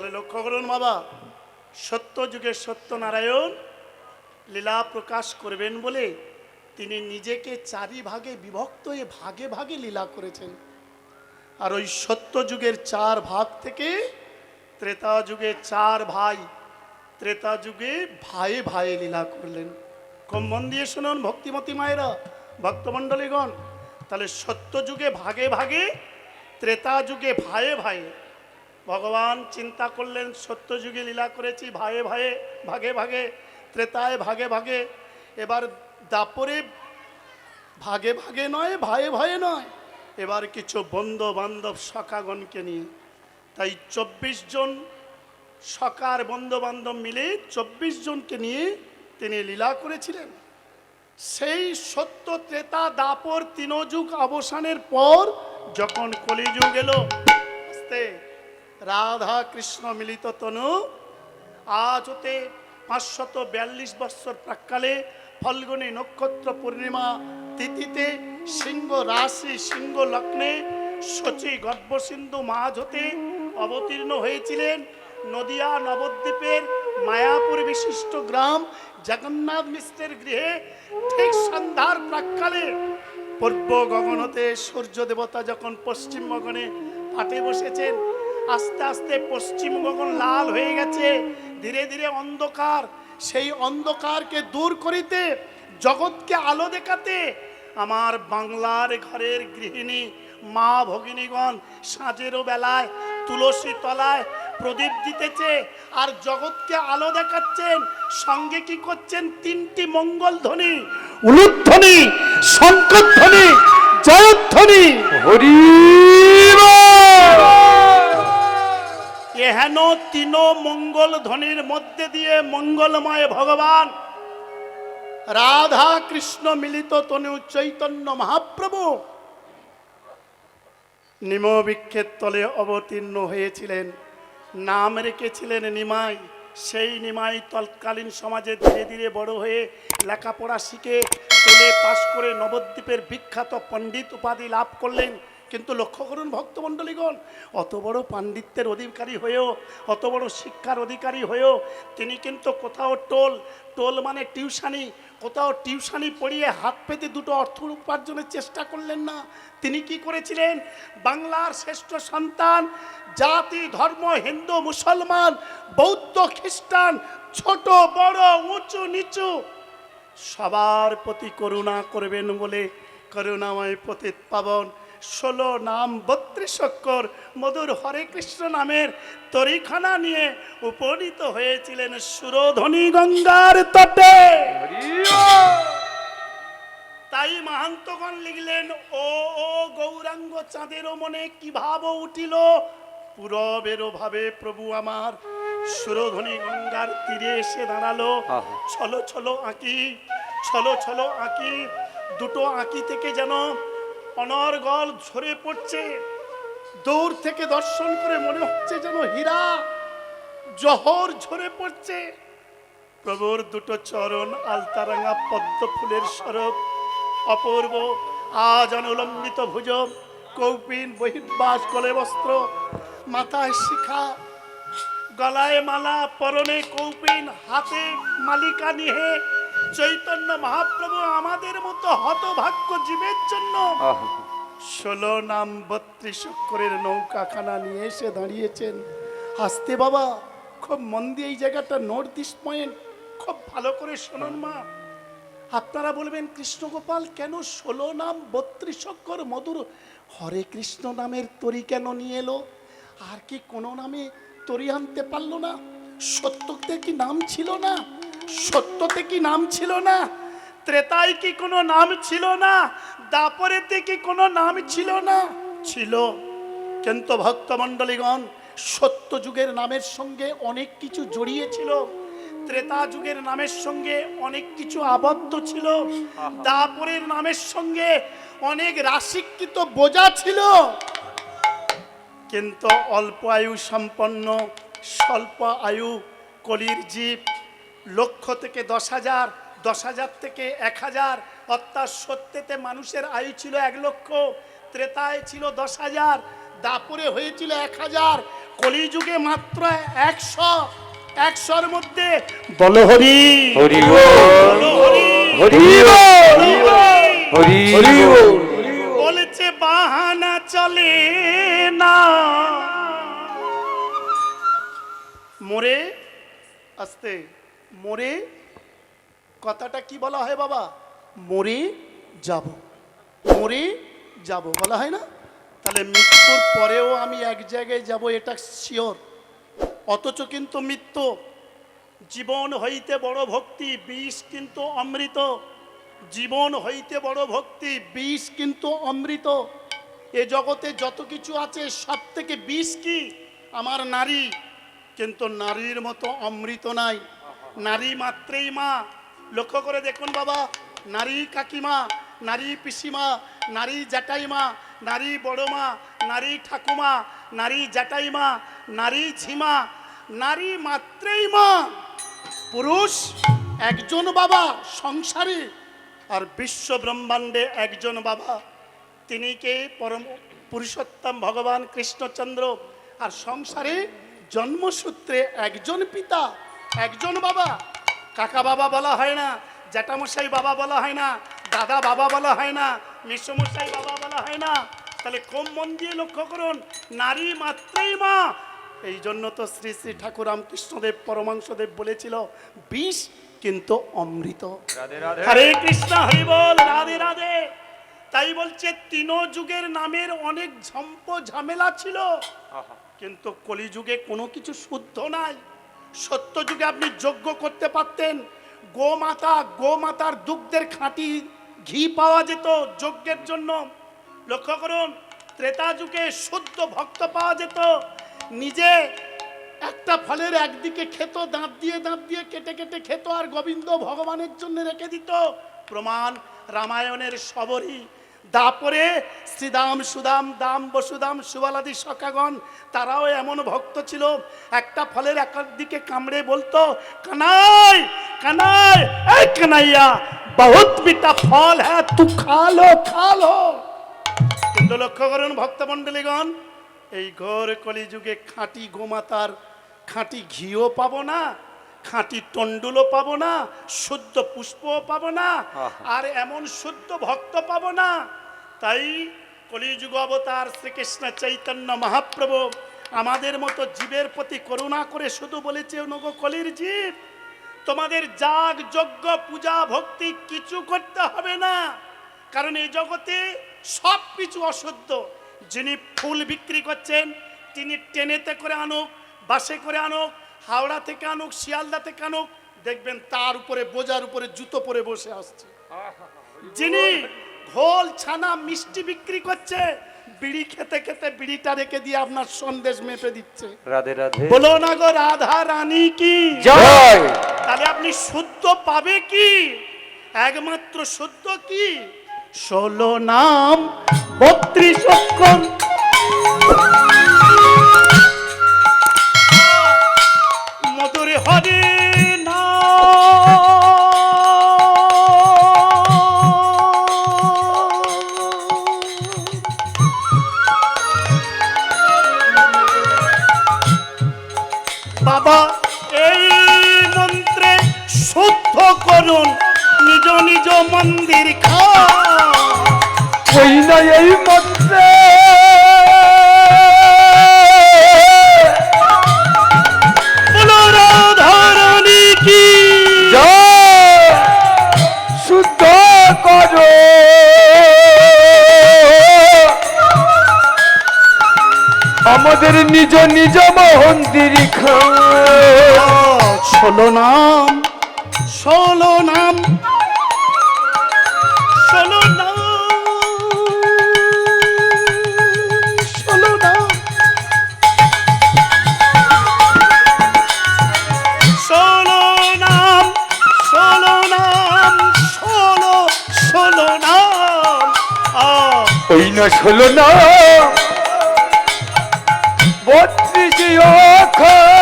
তাহলে লক্ষ্য করুন বাবা, সত্য যুগের সত্যনারায়ণ লীলা প্রকাশ করবেন বলে তিনি নিজেকে চারি ভাগে বিভক্ত হয়ে ভাগে ভাগে লীলা করেছেন। আর ওই সত্য যুগের 4 ভাগ থেকে ত্রেতা যুগে 4 ভাই, ত্রেতা যুগে ভাইয়ে ভাইয়ে লীলা করলেন। খুব মন দিয়ে শুনুন ভক্তিমতী মায়েরা, ভক্তমণ্ডলীগণ। তাহলে সত্য যুগে ভাগে ভাগে, ত্রেতা যুগে ভাইয়ে ভাইয়ে। ভগবান চিন্তা করলেন সত্য যুগে লীলা করেছি ভাইয়ে ভাইয়ে ভাগে ভাগে, ত্রেতায় ভাগে ভাগে, এবার দাপরে ভাগে ভাগে নয়, ভাইয়ে ভাইয়ে নয়, এবার কিছু বন্ধু বান্ধব সখাগণকে নিয়ে। তাই 24 জন সখার বন্ধু বান্ধব মিলে 24 জনকে নিয়ে তিনি লীলা করেছিলেন। সেই সত্য ত্রেতা দাপর 3 যুগ অবসানের পর যখন কলিযুগ এলো, রাধা কৃষ্ণ মিলিত তনু আজ হতে 542 বৎসর প্রাক্কালে ফল্গুনী নক্ষত্র পূর্ণিমা তিথিতে সিংহ রাশি সিংহ লগ্নে শচী গর্ভসিন্ধু মাঝ হতে অবতীর্ণ হয়েছিলেন নদিয়া নবদ্বীপের মায়াপুর বিশিষ্ট গ্রাম জগন্নাথ মিশ্রের গৃহে। ঠিক সন্ধ্যার প্রাক্কালে পূর্ব গগনতে সূর্য দেবতা যখন পশ্চিম গগনে পাটে বসেছেন, আস্তে আস্তে পশ্চিম গগন লাল হয়ে গেছে, ধীরে ধীরে অন্ধকার, সেই অন্ধকারকে দূর করিতে, জগৎকে আলো দেখাতে আমার বাংলার ঘরের গৃহিণী মা ভগিনীগণ সাঁঝেরও বেলায় তুলসী তলায় প্রদীপ দিতেছে আর জগৎকে আলো দেখাচ্ছেন। সঙ্গে কি করছেন? 3টি মঙ্গল ধ্বনি, উলুধ্বনি, শঙ্খধ্বনি, জয়ধ্বনি, হরি এহেন 3 মঙ্গল ধ্বনির মধ্যে দিয়ে মঙ্গলময় ভগবান রাধা কৃষ্ণ মিলিত তনু চৈতন্য মহাপ্রভু নিমবৃক্ষের তলে অবতীর্ণ হয়েছিলেন। নাম রেখেছিলেন নিমাই। সেই নিমাই তৎকালীন সমাজে ধীরে ধীরে বড় হয়ে লেখাপড়া শিখে টেলে পাশ করে নবদ্বীপের বিখ্যাত পণ্ডিত উপাধি লাভ করলেন। কিন্তু লক্ষ্য করুন ভক্তমণ্ডলীগণ, অত বড় পাণ্ডিত্যের অধিকারী হয়েও, অত বড় শিক্ষার অধিকারী হয়েও তিনি কিন্তু কোথাও টোল মানে টিউশানি, কোথাও টিউশানি পড়িয়ে হাত পেতে 2টো অর্থ উপার্জনের চেষ্টা করলেন না। তিনি কি করেছিলেন? বাংলার শ্রেষ্ঠ সন্তান, জাতি ধর্ম হিন্দু মুসলমান বৌদ্ধ খ্রিস্টান ছোট বড় উঁচু নিচু সবার প্রতি করুণা করবেন বলে করুণাময় পতিত পাবন 16 নাম 32 অক্ষর মধুর হরে কৃষ্ণ নামের তরিখানা নিয়ে উপনীত হয়েছিলেন সুরধ্বনি গঙ্গার তটে। তাই মহান্তগণ লিখলেন, ও ও গৌরাঙ্গ চাঁদেরও মনে কি ভাব উঠিল, পূরবেরও ভাবে প্রভু আমার। সুরধ্বনি গঙ্গার তীরে এসে দাঁড়ালো, ছলো ছলো আঁকি, ছলো ছলো আঁকি, 2টো আঁকি থেকে যেন অনর্গল ঝরে পড়ছে। দূর থেকে দর্শন করে মনে হচ্ছে যেন হীরা জহর ঝরে পড়ছে। প্রভুর 2টো চরণ আলতারাঙা পদ্ম ফুলের স্বরূপ, অপূর্ব আজ অনুলম্বিত ভুজ, কৌপিন বহির্বাস গলে বস্ত্র, মাথায় শিখা, গলায় মালা, পরনে কৌপিন, হাতে মালিকা নিহে চৈতন্য মহাপ্রভু আমাদের মতো হতভাগ্য জীবের জন্য 16 নাম 32 অক্ষরের নৌকাখানা নিয়ে এসে দাঁড়িয়েছেন। আসতে বাবা, খুব মন দিয়ে এই জায়গাটা নোট দিস পয়েন্ট, খুব ভালো করে শুনুন মা। আপনারা বলবেন কৃষ্ণগোপাল কেন 16 নাম 32 অক্ষর মধুর হরে কৃষ্ণ নামের তরি কেন নিয়ে এলো? আর কি কোনো নামে তরি আনতে পারলো না? সত্যতে কি নাম ছিল না? সত্যতে কি নাম ছিল না? ত্রেতায় কি কোনো নাম ছিল না? দাপরেতে কি কোনো নাম ছিল না? ছিল। কিন্তু ভক্তমণ্ডলীগণ, সত্য যুগের নামের সঙ্গে অনেক কিছু জড়িয়ে ছিল, ত্রেতা যুগের নামের সঙ্গে অনেক কিছু আবদ্ধ ছিল, দাপরের নামের সঙ্গে অনেক রাশিকৃত বোঝা ছিল। কিন্তু অল্প আয়ু সম্পন্ন স্বল্প আয়ু কলির জীব, 1,00,000 থেকে 10,000, 10,000 থেকে 1,000, অর্থাৎ সত্যতে মানুষের আয়ু ছিল 1,00,000, ত্রেতায় ছিল 10,000, দাপরে হয়েছিল 1000, কলিযুগে মাত্র 100। 100-র মধ্যে বল হরি হরি বল হরি হরি হরি হরি বলেছে বাহানা চলে না। মোরে আস্তে মোরে কথাটা কি বলা হয় বাবা? মরে যাব, মরে যাব বলা হয় না? তাহলে মৃত্যুর পরেও আমি এক জায়গায় যাব, এটা শিওর। অথচ কিন্তু মৃত্যু, জীবন হইতে বড় ভক্তি, বিষ কিন্তু অমৃত। জীবন হইতে বড় ভক্তি, বিষ কিন্তু অমৃত। এ জগতে যত কিছু আছে সব থেকে বিষ কি? আমার নারী। কিন্তু নারীর মতো অমৃত নাই। নারী মাত্রেই মা। লক্ষ্য করে দেখুন বাবা, নারী কাকিমা, নারী পিসিমা, নারী জ্যাঠাইমা, নারী বড়মা, নারী ঠাকুমা, নারী জ্যাঠাইমা, নারী ঝিমা, নারী মাত্রেই মা। পুরুষ একজন বাবা সংসারে, আর বিশ্ব ব্রহ্মাণ্ডে একজন বাবা। তিনি কে? পরম পুরুষোত্তম ভগবান কৃষ্ণচন্দ্র। আর সংসারে জন্মসূত্রে একজন পিতা, একজন বাবা। কাকা বাবা বলা হয় না, জ্যাঠামশাই বাবা বলা হয় না, দাদা বাবা বলা হয় না, মেসোমশাই বাবা বলা হয় না। তাহলে কম মন দিয়ে লক্ষ্য করুন, নারী মাত্রেই মা। এই জন্য তো শ্রী শ্রী ঠাকুর রামকৃষ্ণদেব পরমাংশদেব বলেছিল, বিষ কিন্তু অমৃত। হরে কৃষ্ণ হরি বল, রাধে রাধে। তাই বলছে তিন যুগের নামের অনেক ঝম্প ঝামেলা ছিল, কিন্তু কলিযুগে কোনো কিছু শুদ্ধ নাই। সত্য যুগে আপনি যজ্ঞ করতে পারতেন, গোমাতার দুগ্ধের খাঁটি ঘি পাওয়া যেত যজ্ঞের জন্য। লক্ষ্য করুন, ত্রেতা যুগে শুদ্ধ ভক্ত পাওয়া যেত। নিজে একটা ফলের একদিকে খেত, দাঁত দিয়ে কেটে কেটে খেত, আর গোবিন্দ ভগবানের জন্য রেখে দিত। প্রমাণ রামায়ণের সবরী। দাপরে শ্রীদাম সুদাম দাম বসুদাম সুবালাদি সখাগণ, তারাও এমন ভক্ত ছিল, একটা ফলের একদিকে কামড়ে বলতো, কানাই কানাই এই কানাইয়া বহুত মিঠা ফল হ্যাঁ, তু খা লো। কিন্তু লক্ষ্য করুন ভক্তমণ্ডলীগণ, এই ঘোর কলিযুগে খাঁটি গোমাতার খাঁটি ঘিও পাবো না, খাঁটি তন্ডুলও পাবো না, শুদ্ধ পুষ্পও পাবো না, আর এমন শুদ্ধ ভক্ত পাবো না। তাই কলিযুগ অবতার শ্রীকৃষ্ণ চৈতন্য মহাপ্রভু আমাদের মতো জীবের প্রতি করুণা করে শুধু বলেছে, নগো কলির জীব, তোমাদের যাগ যজ্ঞ পূজা ভক্তি কিছু করতে হবে না, কারণ এই জগতে সব কিছু অশুদ্ধ। যিনি ফুল বিক্রি করছেন, তিনি ট্রেনেতে করে আনুক, বাসে করে আনুক, হাওড়া থেকে আনুক, শিয়ালদা থেকে আনুক, দেখবেন তার উপরে বোঝার উপরে জুতো পরে বসে আসছে। যিনি ঘোল ছানা মিষ্টি বিক্রি করছে, বিড়ি খেতে খেতে বিড়িটা রেখে দিয়ে আপনার সন্দেশ মেপে দিচ্ছে। রাধে রাধে বলো না গো রাধা রানী কি জয়। তাহলে আপনি শুদ্ধ পাবে কি? একমাত্র শুদ্ধ কি? 16 নাম 32 অক্ষর। মধুর হরে বাবা, এই মন্ত্রে শুদ্ধ করুন নিজ নিজ মন্দির ওই না এই মন্ত্রে বলো রাধা রানী কি জয়। শুদ্ধ করো আমাদের নিজ নিজ মন্দির। 16 নাম 16 নাম 16 নাম 16 নাম 16 নাম 16 নাম 16 নাম। ওই না 16 না 32 অক্ষর।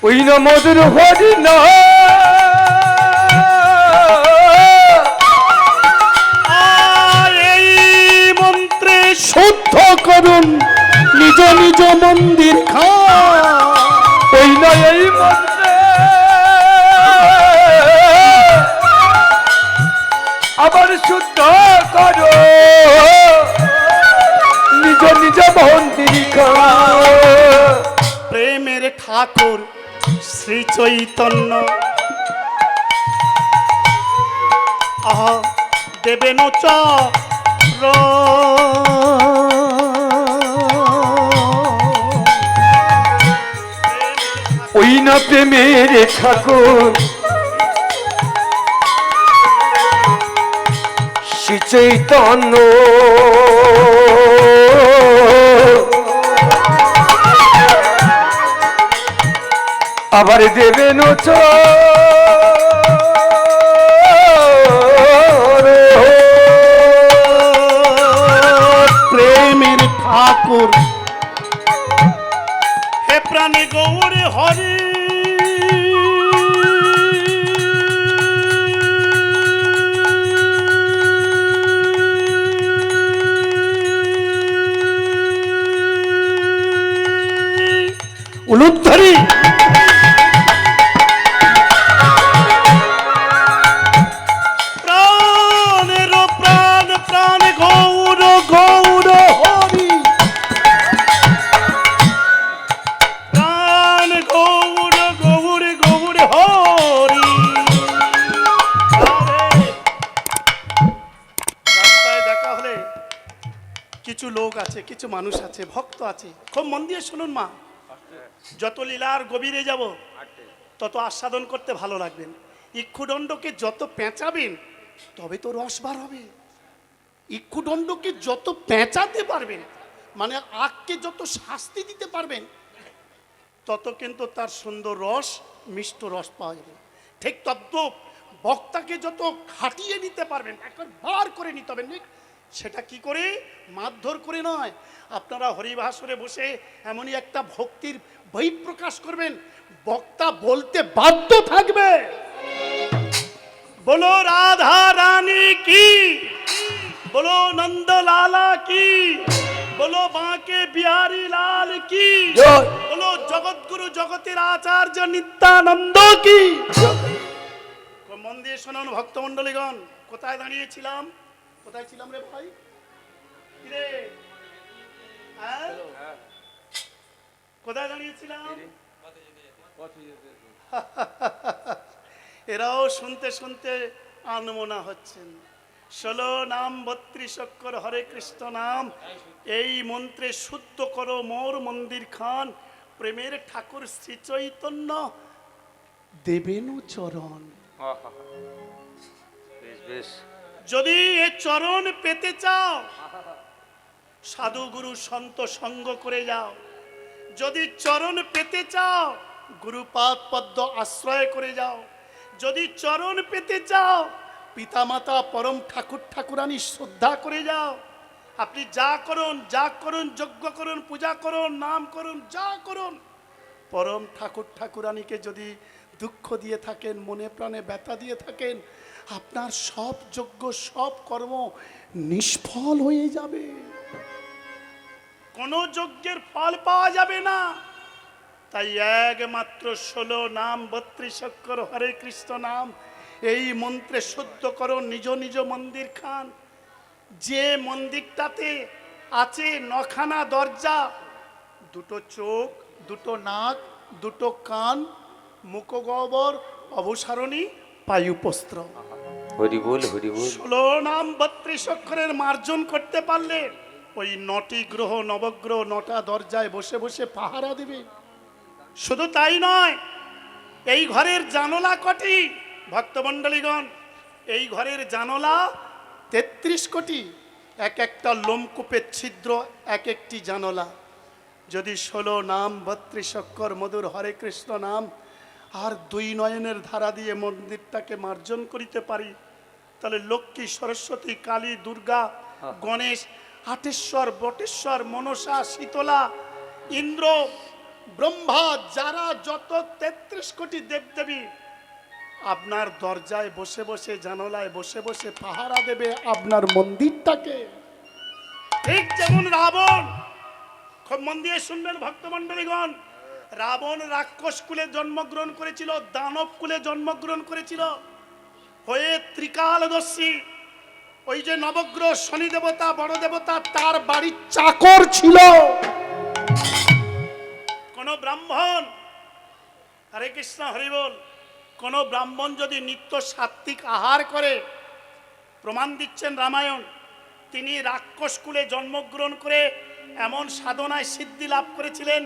ওই না মধুর হরি না করুন নিজ নিজ মন্দির ওই না এই মন্ত্রে আবার শুদ্ধ করো নিজ নিজ মন্দির প্রেমের ঠাকুর শ্রী চৈতন্য আহা দেবেন চর ওই না প্রেমের ঠাকুর শ্রী চৈতন্য আবার দেবেন প্রেমের ঠাকুর হে প্রাণী গৌরে হরি উলুধ্বরি প্রাণের প্রাণ প্রাণ গৌর গৌর হরি প্রাণ গৌর গৌর গৌর হরি রাস্তায় দেখা হলে কিছু লোক আছে কিছু মানুষ আছে ভক্ত আছে খুব মন দিয়ে শুনুন মা যত লীলার গভীরে যাব তত আস্বাদন করতে ভালো লাগবেন ইক্ষুদণ্ডকে যত পেঁচাবেন তবে তো রস বার হবে ইক্ষুদণ্ডকে যত পেঁচাতে পারবেন মানে আগকে যত শাস্তি দিতে পারবেন তত কিন্তু তার সুন্দর রস মিষ্ট রস পাওয়া যাবে ঠিক তদ্রূপ বক্তাকে যত খাটিয়ে নিতে পারবেন একবার বার করে নিতে হবে সেটা কি করে মারধর করে নয় আপনারা হরিভাসরে বসে এমনই একটা ভক্তির বই প্রকাশ করবেন বক্তা বলতে বাধ্য থাকবে বলো রাধা রানী কি বলো নন্দলালা কি বলো বাঁকে বিহারী লাল কি বলো জগৎগুরু জগতের আচার্য নিত্যানন্দ কি মন দিয়ে শোনুন ভক্তমণ্ডলীগণ কোথায় দাঁড়িয়েছিলাম কোথায় ছিলাম রে ভাই রে হ্যাঁ কোথায় দাঁড়িয়েছিলাম এরাও শুনতে শুনতে আনমনা হচ্ছেন 16 নাম 32 অক্ষর হরে কৃষ্ণ নাম এই মন্ত্রে শুদ্ধ করো মোর মন্দির খান প্রেমের ঠাকুর শ্রী চৈতন্য দেবেনু চরণ যদি এ চরণ পেতে চাও সাধু গুরু সন্ত সঙ্গ করে যাও যদি চরণ পেতে চাও গুরুপাদ পদ্ম আশ্রয় করে যাও যদি চরণ পেতে চাও পিতামাতা পরম ঠাকুর ঠাকুরানী শ্রদ্ধা করে যাও আপনি যা করুন যজ্ঞ করুন পূজা করুন নাম করুন যা করুন পরম ঠাকুর ঠাকুরানীকে যদি দুঃখ দিয়ে থাকেন মনে প্রাণে ব্যথা দিয়ে থাকেন আপনার সব যজ্ঞ সব কর্ম নিষ্ফল হয়ে যাবে কোনো যজ্ঞের ফল পাওয়া যাবে না তাই একমাত্র 16 নাম 32 অক্ষর হরে কৃষ্ণ নাম এই মন্ত্রে শুদ্ধ করো নিজ নিজ মন্দির খান যে মন্দিরটাতে আছে 9খানা দরজা দুটো চোখ দুটো নাক দুটো কান মুখগহ্বর অবসারণী পায়ুপস্ত্র হরি বল 16 নাম 32 অক্ষরের মার্জন করতে পারলে ওই 9টি গ্রহ নবগ্রহ 9টা দরজায় বসে বসে পাহারা দেবে শুধু তাই নয় এই ঘরের জানলা কটি ভক্তমণ্ডলীগণ এই ঘরের জানলা 33 কোটি এক একটা লোমকূপের ছিদ্র এক একটি জানলা যদি 16 নাম 32 অক্ষর মধুর হরে কৃষ্ণ নাম আর 2 নয়নের ধারা দিয়ে মন্দিরটাকে মার্জন করিতে পারি তাহলে লক্ষ্মী সরস্বতী কালী দুর্গা গণেশ আটেশ্বর বটেশ্বর মনসা শীতলা ইন্দ্র ব্রহ্মা যারা যত 33 কোটি দেবদেবী আপনার দরজায় বসে বসে জানালায় বসে বসে পাহারা দেবে আপনার মন্দিরটাকে ঠিক যেমন রাবণ খুব মন দিয়ে শুনবেন ভক্তমণ্ডলীগণ। রাবণ রাক্ষস কুলে জন্মগ্রহণ করেছিল, দানব কুলে জন্মগ্রহণ করেছিল, হয়ে ত্রিকালদর্শী ওই যে নবগ্রহ শনি দেবতা বড় দেবতা তার বাড়ির চাকর ছিল। কোন ব্রাহ্মণ, হরে কৃষ্ণ হরি বল, কোন ব্রাহ্মণ যদি নিত্য সাত্ত্বিক আহার করে, প্রমাণ দিচ্ছেন রামায়ণ, তিনি রাক্ষস কুলে জন্মগ্রহণ করে এমন সাধনায় সিদ্ধি লাভ করেছিলেন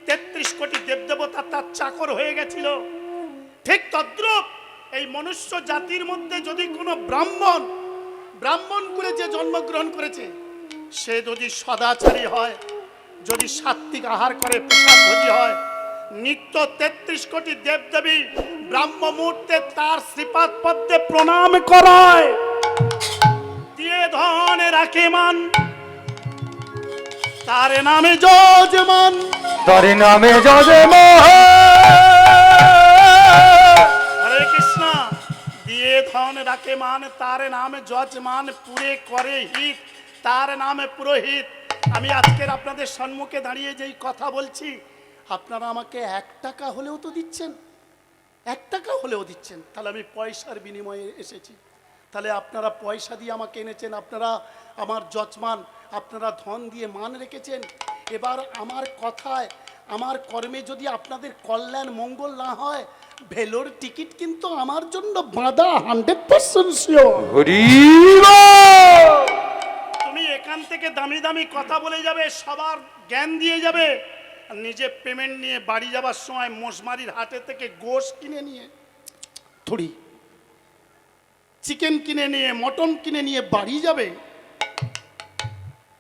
৩৩ কোটি দেবদেবতা তার চাকর হয়ে গেছিল। ঠিক তদ্রূপ এই মনুষ্য জাতির মধ্যে যদি কোনো ব্রাহ্মণ কুলে যে জন্মগ্রহণ করেছে, সে যদি সদাচারী হয়, যদি সাত্ত্বিক আহার করে, প্রসাদভোজী হয়, নিত্য ৩৩ কোটি দেবদেবী ব্রাহ্ম মুহূর্তে তার শ্রীপাদ পদ্মে প্রণাম করায়, দিয়ে ধন রাখে মান, তার নামে যজমান, তার নামে যজমান। হরে কৃষ্ণ। দিয়ে ধন রাখে মান, তার নামে যজমান, পুরে করে হিত, তার নামে পুরোহিত। আমি আজকের আপনাদের সম্মুখে দাঁড়িয়ে যেই কথা বলছি, আপনারা আমাকে 1 টাকা হলেও তো দিচ্ছেন, 1 টাকা হলেও দিচ্ছেন, তাহলে আমি পয়সার বিনিময়ে এসেছি। তাহলে আপনারা পয়সা দিয়ে আমাকে এনেছেন, আপনারা আমার যজমান, আপনারা ধন দিয়ে মান রেখেছেন। এবার আমার কথায়, আমার কর্মে যদি আপনাদের কল্যাণ মঙ্গল না হয়, ভেলোর টিকিট কিন্তু আমার জন্য বাঁধা 100% শিওর। হরি বল। তুমি এখান থেকে দামি দামি কথা বলে যাবে, সবার জ্ঞান দিয়ে যাবে, আর নিজে পেমেন্ট নিয়ে বাড়ি যাবার সময় মোশমারির হাটে থেকে গোশ কিনে নিয়ে, থুড়ি চিকেন কিনে নিয়ে, মটন কিনে নিয়ে বাড়ি যাবে,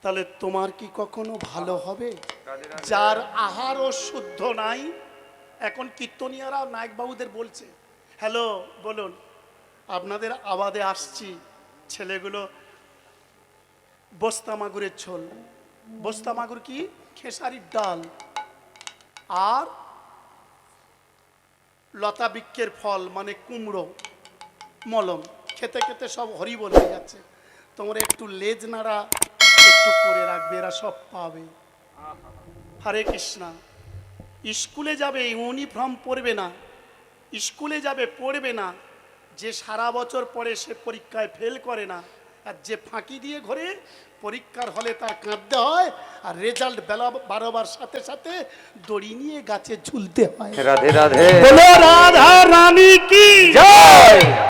তাহলে তোমার কি কখনো ভালো হবে? যার আহারও শুদ্ধ নাই। এখন কীর্তনিয়ারা নায়কবাবুদের বলছে, হ্যালো বলুন, আপনাদের আবাদে আসছি, ছেলেগুলো বস্তা মাগুরের ঝোল, বস্তা মাগুর কি, খেসারির ডাল আর লতা বৃক্ষের ফল মানে কুমড়ো মলম, খেতে খেতে সব হরিবোল হয়ে যাচ্ছে। তোমরা একটু লেজ নাড়া একটু করে রাখবে, এরা সব পাবে। হরে কৃষ্ণা। স্কুলে যাবে, ইউনিফর্ম পরবে না, স্কুলে যাবে পড়বে না, যে সারা বছর পড়ে সে পরীক্ষায় ফেল করে না, আর যে ফাঁকি দিয়ে ঘরে পরীক্ষার হলে তার কাঁদতে হয়, আর রেজাল্ট বাড়াবার সাথে সাথে দড়ি নিয়ে গাছে ঝুলতে হয়। রাধে রাধে। বলো রাধা রানী কি জয়।